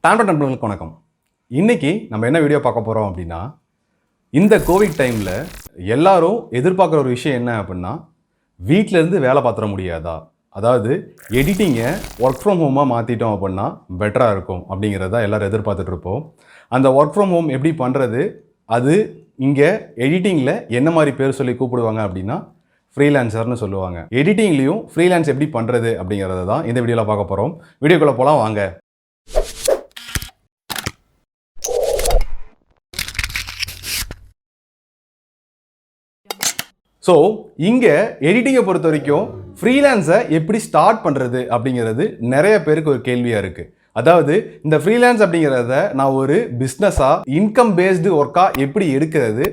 டான்டோ நண்பர்களுக்கு வணக்கம். இன்னைக்கு நம்ம என்ன வீடியோ பார்க்க போகிறோம் அப்படின்னா, இந்த கோவிட் டைமில் எல்லாரும் எதிர்பார்க்குற ஒரு விஷயம் என்ன அப்படின்னா, வீட்டிலேருந்து வேலை பார்த்துட முடியாதா? அதாவது எடிட்டிங்கை ஒர்க் ஃப்ரம் ஹோமாக மாற்றிட்டோம் அப்படின்னா பெட்டராக இருக்கும் அப்படிங்கிறத எல்லோரும் எதிர்பார்த்துட்டு இருப்போம். அந்த ஒர்க் ஃப்ரம் ஹோம் எப்படி பண்ணுறது, அது இங்கே எடிட்டிங்கில் என்ன மாதிரி பேர் சொல்லி கூப்பிடுவாங்க அப்படின்னா ஃப்ரீலான்சர்னு சொல்லுவாங்க. எடிட்டிங்லேயும் ஃப்ரீலான்ஸ் எப்படி பண்ணுறது அப்படிங்கிறத தான் இந்த வீடியோவில் பார்க்க போகிறோம். வீடியோக்குள்ளே போகலாம் வாங்க. ஸோ இங்கே எடிட்டிங்கை பொறுத்த வரைக்கும் ஃப்ரீலான்ஸை எப்படி ஸ்டார்ட் பண்ணுறது அப்படிங்கிறது நிறைய பேருக்கு ஒரு கேள்வியாக இருக்குது. அதாவது இந்த ஃப்ரீலான்ஸ் அப்படிங்கிறத நான் ஒரு பிஸ்னஸாக இன்கம் பேஸ்டு ஒர்க்காக எப்படி எடுக்கிறது,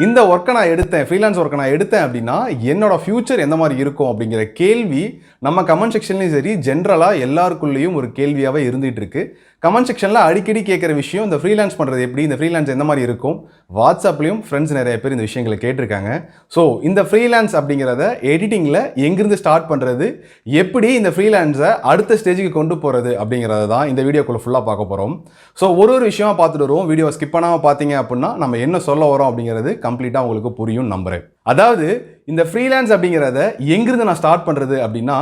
இந்த ஒர்க்கை நான் எடுத்தேன், ஃப்ரீலான்ஸ் ஒர்க்கை நான் எடுத்தேன் அப்படின்னா என்னோட ஃபியூச்சர் எந்த மாதிரி இருக்கும் அப்படிங்கிற கேள்வி நம்ம கமெண்ட் செக்ஷன்லையும் சரி ஜென்ரலாக எல்லாருக்குள்ளேயும் ஒரு கேள்வியாகவே இருந்துகிட்டு இருக்கு. கமெண்ட் செக்ஷனில் அடிக்கடி கேட்குற விஷயம் இந்த ஃப்ரீலான்ஸ் பண்ணுறது எப்படி, இந்த ஃப்ரீலான்ஸ் எந்த மாதிரி இருக்கும். வாட்ஸ்அப்லேயும் ஃப்ரெண்ட்ஸ் நிறைய பேர் இந்த விஷயங்களை கேட்டிருக்காங்க. ஸோ இந்த ஃப்ரீலான்ஸ் அப்படிங்கிறத எடிட்டிங்கில் எங்கிருந்து ஸ்டார்ட் பண்ணுறது, எப்படி இந்த ஃப்ரீலான்ஸை அடுத்த ஸ்டேஜுக்கு கொண்டு போகிறது அப்படிங்கிறத தான் இந்த வீடியோக்குள்ளே ஃபுல்லாக பார்க்க போகிறோம். ஸோ ஒரு விஷயமாக பார்த்துட்டு வருவோம். வீடியோ ஸ்கிப் பண்ணாமல் பார்த்தீங்க அப்படின்னா நம்ம என்ன சொல்ல வரோம் அப்படிங்கிறது கம்ப்ளீட்டாக உங்களுக்கு புரியும் நம்புறேன். அதாவது இந்த ஃப்ரீலான்ஸ் அப்படிங்கிறத எங்கிருந்து நான் ஸ்டார்ட் பண்ணுறது அப்படின்னா,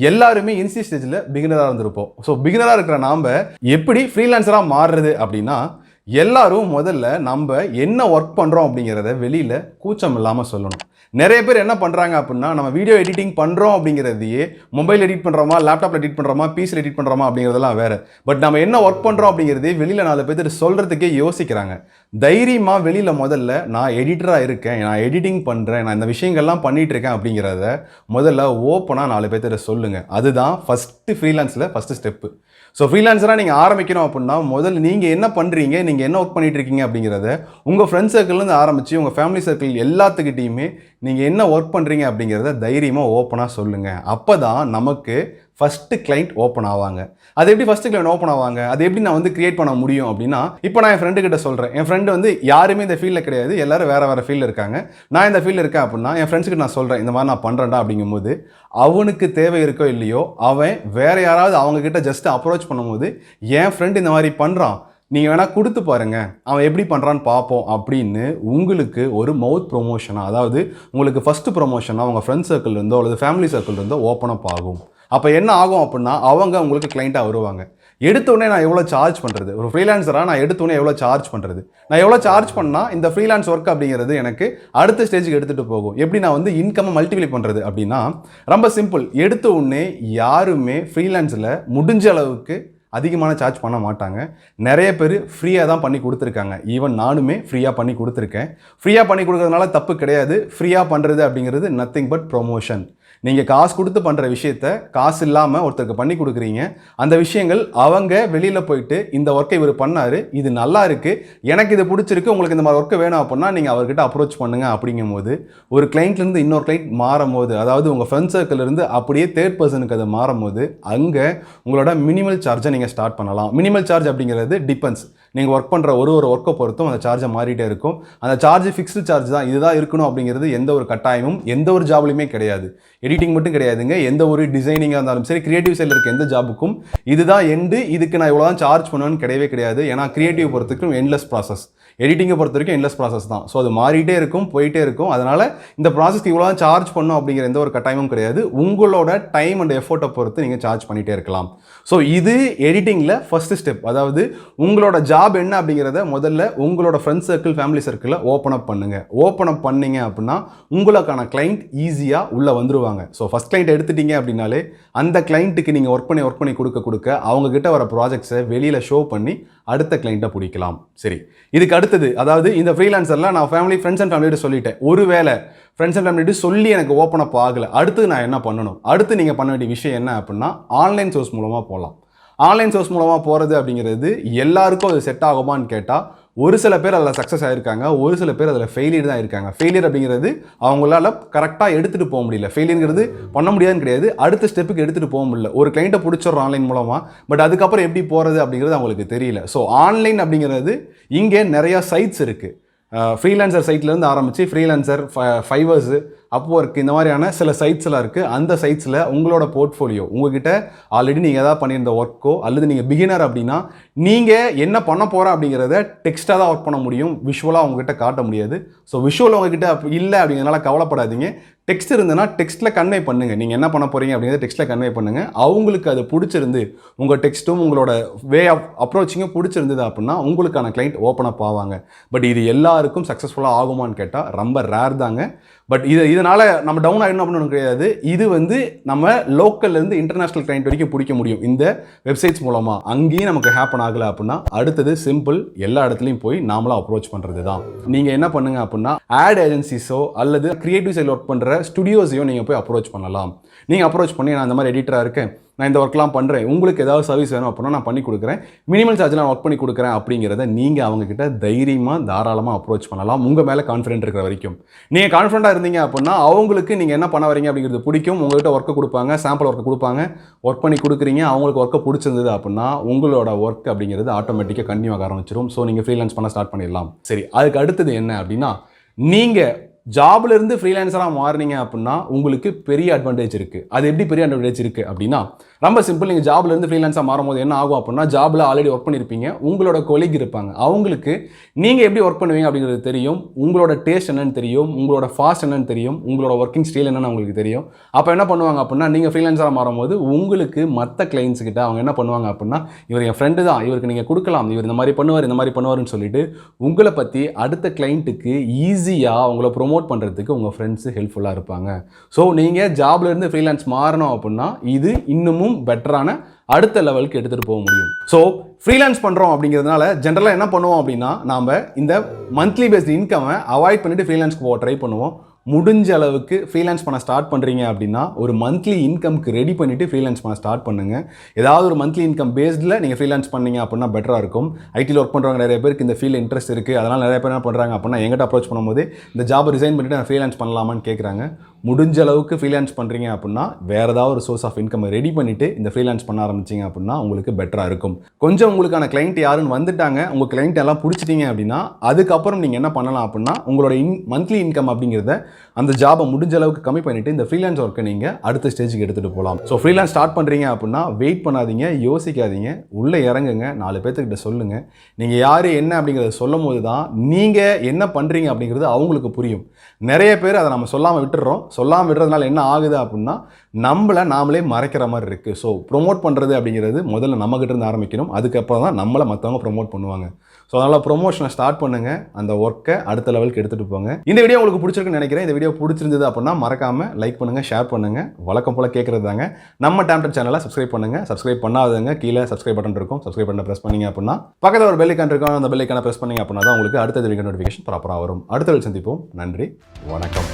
எல்லாருமே இனிஷியல் ஸ்டேஜில் பிகினராக இருந்திருப்போம். ஸோ பிகினராக இருக்கிற நாம் எப்படி ஃப்ரீலான்சராக மாறுறது அப்படின்னா, எல்லாரும் முதல்ல நம்ம என்ன ஒர்க் பண்ணுறோம் அப்படிங்கிறத வெளியில் கூச்சம் இல்லாமல் சொல்லணும். நிறைய பேர் என்ன பண்ணுறாங்க அப்படின்னா, நம்ம வீடியோ எடிட்டிங் பண்ணுறோம் அப்படிங்கிறதையே மொபைல் எடிட் பண்ணுறோமா, லேப்டாப்பில் எடிட் பண்ணுறோமா, பிசியில் எடிட் பண்ணுறோமா அப்படிங்கிறதெல்லாம் வேறு. பட் நம்ம என்ன ஒர்க் பண்ணுறோம் அப்படிங்கிறதே வெளியில் 4 பேர் சொல்கிறதுக்கே யோசிக்கிறாங்க. தைரியமாக வெளியில் முதல்ல நான் எடிட்டராக இருக்கேன், நான் எடிட்டிங் பண்ணுறேன், நான் இந்த விஷயங்கள்லாம் பண்ணிகிட்டு இருக்கேன் அப்படிங்கிறத முதல்ல ஓப்பனாக 4 பேர்த்திட்ட சொல்லுங்கள். அதுதான் ஃபஸ்ட்டு ஃப்ரீலான்ஸில் ஃபஸ்ட்டு ஸ்டெப்பு. ஸோ ஃப்ரீலான்ஸராக நீங்கள் ஆரம்பிக்கணும் அப்படின்னா முதல்ல நீங்கள் என்ன பண்ணுறீங்க, நீங்கள் என்ன ஒர்க் பண்ணிகிட்டு இருக்கீங்க அப்படிங்கிறத உங்கள் ஃப்ரெண்ட்ஸ் சர்க்கிள்லேருந்து ஆரம்பித்து உங்கள் ஃபேமிலி சர்க்கிள் எல்லாத்துக்கிட்டையுமே நீங்கள் என்ன ஒர்க் பண்ணுறீங்க அப்படிங்கிறத தைரியமாக ஓப்பனாக சொல்லுங்கள். அப்போ தான் நமக்கு ஃபஸ்ட்டு கிளைண்ட் ஓப்பன் ஆவாங்க. அது எப்படி ஃபஸ்ட்டு கிளைண்ட் ஓப்பன் ஆவாங்க, அது எப்படி நான் கிரியேட் பண்ண முடியும் அப்படின்னா, இப்போ நான் என் ஃப்ரெண்டுக்கிட்ட சொல்கிறேன். என் ஃப்ரெண்டு யாருமே இந்த ஃபீல்டில் கிடையாது, எல்லோரும் வேறு ஃபீல்டில் இருக்காங்க. நான் இந்த ஃபீல்டில் இருக்கேன் அப்படின்னா என் ஃப்ரெண்ட்ஸுக்கு நான் சொல்கிறேன், இந்த மாதிரி நான் பண்ணுறேன்டா அப்படிங்கும்போது அவனுக்கு தேவை இருக்கோ இல்லையோ அவன் வேறு யாராவது அவங்கக்கிட்ட ஜஸ்ட்டு அப்ரோச் பண்ணும்போது, என் ஃப்ரெண்டு இந்த மாதிரி பண்ணுறான், நீங்கள் வேணால் கொடுத்து பாருங்கள், அவன் எப்படி பண்ணுறான்னு பார்ப்போம் அப்படின்னு உங்களுக்கு ஒரு மவுத் ப்ரொமோஷனாக, அதாவது உங்களுக்கு ஃபஸ்ட்டு ப்ரொமோஷனாக உங்கள் ஃப்ரெண்ட்ஸ் சர்க்கிள் இருந்தோ அல்லது ஃபேமிலி சர்க்கிள் இருந்தோ ஓப்பன் அப் ஆகும். அப்போ என்ன ஆகும் அப்படின்னா, அவங்க உங்களுக்கு கிளைண்ட்டாக வருவாங்க. எடுத்தோடனே நான் எவ்வளோ சார்ஜ் பண்ணுறது, ஒரு ஃப்ரீலான்ஸராக நான் எடுத்தோடனே எவ்வளோ சார்ஜ் பண்ணுறது, நான் எவ்வளோ சார்ஜ் பண்ணால் இந்த ஃப்ரீலான்ஸ் ஒர்க் அப்படிங்கிறது எனக்கு அடுத்த ஸ்டேஜுக்கு எடுத்துகிட்டு போகும், எப்படி நான் இன்கம்மை மல்டிப்ளை பண்ணுறது அப்படின்னா ரொம்ப சிம்பிள். எடுத்த உடனே யாருமே ஃப்ரீலான்ஸில் முடிஞ்ச அளவுக்கு அதிகமான சார்ஜ் பண்ண மாட்டாங்க. நிறைய பேர் ஃப்ரீயாக தான் பண்ணி கொடுத்துருக்காங்க. ஈவன் நானுமே ஃப்ரீயாக பண்ணி கொடுத்துருக்கேன். ஃப்ரீயாக பண்ணி கொடுக்கறதுனால தப்பு கிடையாது. ஃப்ரீயாக பண்ணுறது அப்படிங்கிறது நத்திங் பட் ப்ரொமோஷன். நீங்கள் காசு கொடுத்து பண்ணுற விஷயத்த காசு இல்லாமல் ஒருத்தருக்கு பண்ணி கொடுக்குறீங்க. அந்த விஷயங்கள் அவங்க வெளியில் போயிட்டு இந்த ஒர்க்கை இவர் பண்ணார், இது நல்லா இருக்குது, எனக்கு இது பிடிச்சிருக்கு, உங்களுக்கு இந்த மாதிரி ஒர்க்கு வேணும் அப்படின்னா நீங்கள் அவர்கிட்ட அப்ரோச் பண்ணுங்கள். அப்படிங்கும்போது ஒரு கிளைண்ட்லேருந்து இன்னொரு கிளைண்ட் மாறும்போது, அதாவது உங்கள் ஃப்ரெண்ட் சர்க்கிள்லேருந்து அப்படியே தேர்ட் பர்சனுக்கு அது மாறும்போது அங்கே உங்களோட மினிமல் சார்ஜை நீங்கள் ஸ்டார்ட் பண்ணலாம். மினிமல் சார்ஜ் அப்படிங்கிறது டிபெண்ட்ஸ், நீங்கள் ஒர்க் பண்ணுற ஒரு ஒர்க்கை பொறுத்தும் அந்த சார்ஜை மாறிட்டே இருக்கும். அந்த சார்ஜ் ஃபிக்ஸ்டு சார்ஜ் தான், இதுதான் இருக்கணும் அப்படிங்கிறது எந்த ஒரு கட்டாயமும் எந்த ஒரு ஜாப்லையுமே கிடையாது. எடிட்டிங் மட்டும் கிடையாதுங்க, எந்த ஒரு டிசைனிங்காக இருந்தாலும் சரி, கிரியேட்டிவ் சைடில் இருக்க எந்த ஜாபுக்கும் இதுதான் எண்டு, இதுக்கு நான் இவ்வளோ தான் சார்ஜ் பண்ணுவேன்னு கிடையவே கிடையாது. ஏன்னா கிரியேட்டிவ் பொறுத்தவரைக்கும் எண்ட்லெஸ் ப்ராசஸ், எடிட்டிங்கை பொறுத்த வரைக்கும் எண்ட்லெஸ் ப்ராசஸ் தான். ஸோ அது மாறிட்டே இருக்கும், போயிட்டே இருக்கும். அதனால் இந்த ப்ராசஸ்க்கு இவ்வளோ தான் சார்ஜ் பண்ணும் அப்படிங்கிற எந்த ஒரு கட்டாயமும் கிடையாது. உங்களோட டைம் அண்ட் எஃபோர்ட்டை பொறுத்து நீங்கள் சார்ஜ் பண்ணிகிட்டே இருக்கலாம். ஸோ இது எடிட்டிங்கில் ஃபஸ்ட்டு ஸ்டெப். அதாவது உங்களோட ஜாப் என்ன அப்படிங்கிறத முதல்ல உங்களோட ஃப்ரெண்ட்ஸ் சர்க்கிள், ஃபேமிலி சர்க்கிளில் ஓப்பன் அப் பண்ணுங்கள். ஓப்பன் அப் பண்ணிங்க அப்படின்னா உங்களுக்கான கிளைண்ட் ஈஸியாக உள்ளே வந்துருவாங்க. ஸோ ஃபஸ்ட் கிளைண்ட் எடுத்துட்டீங்க அப்படின்னாலே அந்த கிளைண்ட்டுக்கு நீங்கள் ஒர்க் பண்ணி கொடுக்க அவங்கக்கிட்ட வர ப்ராஜெக்ட்ஸை வெளியில் ஷோ பண்ணி அடுத்த கிளைண்ட்டை பிடிக்கலாம். சரி, இதுக்கு அடுத்தது, அதாவது இந்த ஃப்ரீலான்சர்லாம் நான் ஃப்ரெண்ட்ஸ் அண்ட் ஃபேமிலியோட சொல்லிட்டேன். ஒருவேளை ஃப்ரெண்ட்ஸ் அண்ட் ஃபேமிலிட்டு சொல்லி எனக்கு ஓப்பன் அப் ஆகலை, அடுத்து நான் என்ன பண்ணணும்? அடுத்து நீங்கள் பண்ண வேண்டிய விஷயம் என்ன அப்படின்னா, ஆன்லைன் சோர்ஸ் மூலமாக போகலாம். ஆன்லைன் சோர்ஸ் மூலமாக போகிறது அப்படிங்கிறது எல்லாருக்கும் அது செட் ஆகுமான்னு கேட்டால், ஒரு சில பேர் அதில் சக்ஸஸ் ஆகிருக்காங்க, ஒரு சில பேர் அதில் ஃபெயிலியர் தான் இருக்காங்க. ஃபெயிலியர் அப்படிங்கிறது அவங்களால கரெக்டாக எடுத்துகிட்டு போக முடியல. ஃபெயிலியருங்கிறது பண்ண முடியாதுன்னு கிடையாது, அடுத்த ஸ்டெப்புக்கு எடுத்துகிட்டு போக முடியல. ஒரு கிளைண்ட்டை பிடிச்சிடுறோம் ஆன்லைன் மூலமாக, பட் அதுக்கப்புறம் எப்படி போகிறது அப்படிங்கிறது அவங்களுக்கு தெரியல. ஸோ ஆன்லைன் அப்படிங்கிறது இங்கே நிறையா சைட்ஸ் இருக்குது. ஃப்ரீலான்சர் சைட்லேருந்து ஆரம்பித்து ஃப்ரீலான்சர், ஃபைவர்ஸு, Upwork இந்த மாதிரியான சில சைட்ஸ்லாம் இருக்குது. அந்த சைட்ஸில் உங்களோட போர்ட்ஃபோலியோ உங்ககிட்ட ஆல்ரெடி நீங்கள் எதாவது பண்ணியிருந்த ஒர்க்கோ அல்லது நீங்கள் பிகினர் அப்படின்னா நீங்கள் என்ன பண்ண போகிறோம் அப்படிங்கிறத டெக்ஸ்ட்டாக தான் ஒர்க் பண்ண முடியும், விஷுவலாக உங்ககிட்ட காட்ட முடியாது. ஸோ விஷுவல் உங்ககிட்ட இல்லை அப்படிங்கிறதுனால கவலைப்படாதீங்க. டெக்ஸ்ட் இருந்ததுன்னா டெக்ஸ்ட்டில் கன்வே பண்ணுங்கள். நீங்கள் என்ன பண்ண போகிறீங்க அப்படிங்கிறத டெக்ஸ்ட்டில் கன்வே பண்ணுங்கள். அவங்களுக்கு அது பிடிச்சிருந்து உங்கள் டெக்ஸ்ட்டும் உங்களோட வே ஆஃப் அப்ரோச்சிங்கும் பிடிச்சிருந்தது அப்படின்னா உங்களுக்கான கிளைண்ட் ஓப்பன் அப் ஆவாங்க. பட் இது எல்லாருக்கும் சக்ஸஸ்ஃபுல்லாக ஆகுமான்னு கேட்டால் ரொம்ப ரேர் தாங்க. பட் இதனால் நம்ம டவுன் ஆகிடணும் அப்படின்னு கிடையாது. இது நம்ம லோக்கல்லேருந்து இன்டர்நேஷ்னல் கிளைண்ட் வரைக்கும் பிடிக்க முடியும் இந்த வெப்சைட்ஸ் மூலமாக. அங்கேயும் நமக்கு ஹேப்பன் ஆகலை அப்படின்னா அடுத்தது சிம்பிள், எல்லா இடத்துலையும் போய் நாமளாக அப்ரோச் பண்ணுறது தான். நீங்கள் என்ன பண்ணுங்க அப்படின்னா ஆட் ஏஜென்சிஸோ அல்லது கிரியேட்டிவ் சைடில் ஒர்க் பண்ணுற ஸ்டுடியோஸையும் நீங்கள் போய் அப்ரோச் பண்ணலாம். நீங்கள் அப்ரோச் பண்ணி நான் இந்த மாதிரி எடிட்டராக இருக்கேன், நான் இந்த ஒர்க்லாம் பண்ணுறேன், உங்களுக்கு ஏதாவது சர்வீஸ் வேணும் அப்படின்னா நான் பண்ணி கொடுக்குறேன், மினிமல் சார்ஜில் ஒர்க் பண்ணி கொடுக்குறேன் அப்படிங்கிறத நீங்கள் அவங்கக்கிட்ட தைரியமாக தாராளமாக அப்ரோச் பண்ணலாம். உங்கள் மேலே கான்ஃபிடென்ட் இருக்கிற வரைக்கும். நீங்கள் கான்ஃபிடென்ட்டாக இருந்தீங்க அப்படின்னா அவங்களுக்கு நீங்கள் என்ன பண்ண வரீங்க அப்படிங்கிறது பிடிக்கும். உங்கள்கிட்ட ஒர்க்கை கொடுப்பாங்க, சாம்பிள் ஒர்க்கை கொடுப்பாங்க, ஒர்க் பண்ணி கொடுக்குறீங்க, அவங்களுக்கு ஒர்க்கை பிடிச்சிருந்தது அப்படின்னா உங்களோட ஒர்க் அப்படிங்கிறது ஆட்டோமேட்டிக்காக கண்டினியூ ஆக ஆரம்பிச்சிடும். ஸோ நீங்கள் ஃப்ரீலான்ஸ் பண்ண ஸ்டார்ட் பண்ணிடலாம். சரி, அதுக்கு அடுத்தது என்ன அப்படின்னா நீங்கள் ஜாப்லேருந்து ஃப்ரீலான்ஸராக மாறினீங்க அப்படின்னா உங்களுக்கு பெரிய அட்வான்டேஜ் இருக்குது. அது எப்படி பெரிய அட்வான்டேஜ் இருக்குது அப்படின்னா ரொம்ப சிம்பிள். நீங்கள் ஜாப்லேருந்து ஃப்ரீலான்ஸாக மாறும்போது என்ன ஆகும் அப்படின்னா ஜாபில் ஆல்ரெடி ஒர்க் பண்ணியிருப்பீங்க, உங்களோட கொலீக் இருப்பாங்க, அவங்களுக்கு நீங்கள் எப்படி ஒர்க் பண்ணுவீங்க அப்படிங்கிறது தெரியும், உங்களோட டேஸ்ட் என்னன்னு தெரியும், உங்களோட ஃபாஸ்ட் என்னன்னு தெரியும், உங்களோட ஒர்க்கிங் ஸ்டைல் என்னன்னு உங்களுக்கு தெரியும். அப்போ என்ன பண்ணுவாங்க அப்படின்னா நீங்கள் ஃப்ரீலான்ஸராக மாறும்போது உங்களுக்கு மற்ற கிளைண்ட்ஸ் கிட்ட அவங்க என்ன பண்ணுவாங்க அப்படின்னா இவர் என் ஃப்ரெண்டு தான், இவருக்கு நீங்கள் கொடுக்கலாம், இவர் இந்த மாதிரி பண்ணுவார், இந்த மாதிரி பண்ணுவார்னு சொல்லிட்டு உங்களை பற்றி அடுத்த கிளைண்ட்டுக்கு ஈஸியாக உங்களை ப்ரொமோட் பண்ணுறதுக்கு உங்கள் ஃப்ரெண்ட்ஸு ஹெல்ப்ஃபுல்லாக இருப்பாங்க. ஸோ நீங்கள் ஜாப்லேருந்து ஃப்ரீலான்ஸ் மாறணும் அப்படின்னா இது இன்னமும் பெட்டரான அடுத்த லெவலுக்கு எடுத்துகிட்டு போக முடியும். ஸோ ஃப்ரீலான்ஸ் பண்ணுறோம் அப்படிங்கிறதுனால ஜென்ரலாக என்ன பண்ணுவோம் அப்படின்னா நாம் இந்த மந்த்லி பேஸ்ட் இன்கமை அவாய்ட் பண்ணிவிட்டு ஃப்ரீலான்ஸ்க்கு போக ட்ரை பண்ணுவோம். முடிஞ்ச அளவுக்கு ஃப்ரீலான்ஸ் பண்ண ஸ்டார்ட் பண்ணுறீங்க அப்படின்னா ஒரு மந்த்லி இன்கம்க்கு ரெடி பண்ணிவிட்டு ஃப்ரீலான்ஸ் பண்ண ஸ்டார்ட் பண்ணுங்கள். ஏதாவது ஒரு மந்த்லி இன்கம் பேஸ்டில் நீங்கள் ஃப்ரீலான்ஸ் பண்ணீங்க அப்படின்னா பெட்டராக இருக்கும். ஐடியில் ஒர்க் பண்ணுறவங்க நிறைய பேருக்கு இந்த ஃபீல்டு இன்ட்ரெஸ்ட் இருக்குது, அதனால் நிறைய பேர் என்ன பண்ணுறாங்க அப்படின்னா எங்கிட்ட அப்ரோச் பண்ணும்போது இந்த ஜாபை ரிசைன் பண்ணிவிட்டு நான் ஃப்ரீலான்ஸ் பண்ணலாமான்னு கேட்குறாங்க. முடிஞ்ச அளவுக்கு ஃப்ரீலான்ஸ் பண்ணுறீங்க அப்படின்னா வேறு ஏதாவது ஒரு சோர்ஸ் ஆஃப் இன்கம் ரெடி பண்ணிவிட்டு இந்த ஃப்ரீலான்ஸ் பண்ண ஆரம்பிச்சிங்க அப்படின்னா உங்களுக்கு பெட்டராக இருக்கும். கொஞ்சம் உங்களுக்கான கிளைண்ட் யாருன்னு வந்துட்டாங்க, உங்கள் கிளைண்ட் எல்லாம் பிடிச்சிட்டிங்க அப்படின்னா அதுக்கப்புறம் நீங்கள் என்ன பண்ணலாம் அப்படின்னா உங்களோட மந்த்லி இன்கம் அப்படிங்கிறத அந்த ஜாபை முடிஞ்ச அளவுக்கு கம்மி பண்ணிவிட்டு இந்த ஃப்ரீலான்ஸ் ஒர்க்கை நீங்கள் அடுத்த ஸ்டேஜுக்கு எடுத்துகிட்டு போகலாம். ஸோ ஃப்ரீலான்ஸ் ஸ்டார்ட் பண்ணுறீங்க அப்படின்னா வெயிட் பண்ணாதீங்க, யோசிக்காதீங்க, உள்ளே இறங்குங்க, 4 பேர்த்துக்கிட்ட சொல்லுங்கள். நீங்கள் யார் என்ன அப்படிங்கிறத சொல்லும் போது தான் நீங்கள் என்ன பண்ணுறீங்க அப்படிங்கிறது அவங்களுக்கு புரியும். நிறைய பேர் அதை நம்ம சொல்லாமல் விட்டுறோம். சொல்லாமல் விடுறதுனால என்ன ஆகுது அப்படின்னா நாமளே மறைக்கிற மாதிரி இருக்குது. ஸோ ப்ரொமோட் பண்ணுறது அப்படிங்கிறது முதல்ல நம்மகிட்ட இருந்து ஆரம்பிக்கணும், அதுக்கப்புறம் தான் நம்மளை மற்றவங்க ப்ரொமோட் பண்ணுவாங்க. ஸோ அதனால் ப்ரொமோஷனை ஸ்டார்ட் பண்ணுங்கள், அந்த ஒர்க்கை அடுத்த லெவலுக்கு எடுத்துகிட்டு போங்க. இந்த வீடியோ உங்களுக்கு பிடிச்சிருக்குன்னு நினைக்கிறேன். இந்த வீடியோ பிடிச்சிருந்தது அப்படின்னா மறக்காமல் லைக் பண்ணுங்கள், ஷேர் பண்ணுங்கள். வழக்கம் போல் கேட்குறது தாங்க. நம்ம டேம்டட் சேனலை சப்ஸ்கிரைப் பண்ணுங்கள். சப்ஸ்கிரைப் பண்ணாதவங்க கீழே சப்ஸ்கிரைப் பட்டன் இருக்கும், சப்ஸ்கிரைப் பட்டனை ப்ரெஸ் பண்ணிங்க அப்படின்னா பக்கத்தில் ஒரு பெல் ஐக்கான் இருக்கும், அந்த பெல் ஐக்கானை ப்ரெஸ் பண்ணிங்க அப்படின்னா தான் உங்களுக்கு அடுத்த வீடியோ நோட்டிஃபிகேஷன் ப்ராப்பராக வரும். அடுத்த வீடியோ சந்திப்போம். நன்றி, வணக்கம்.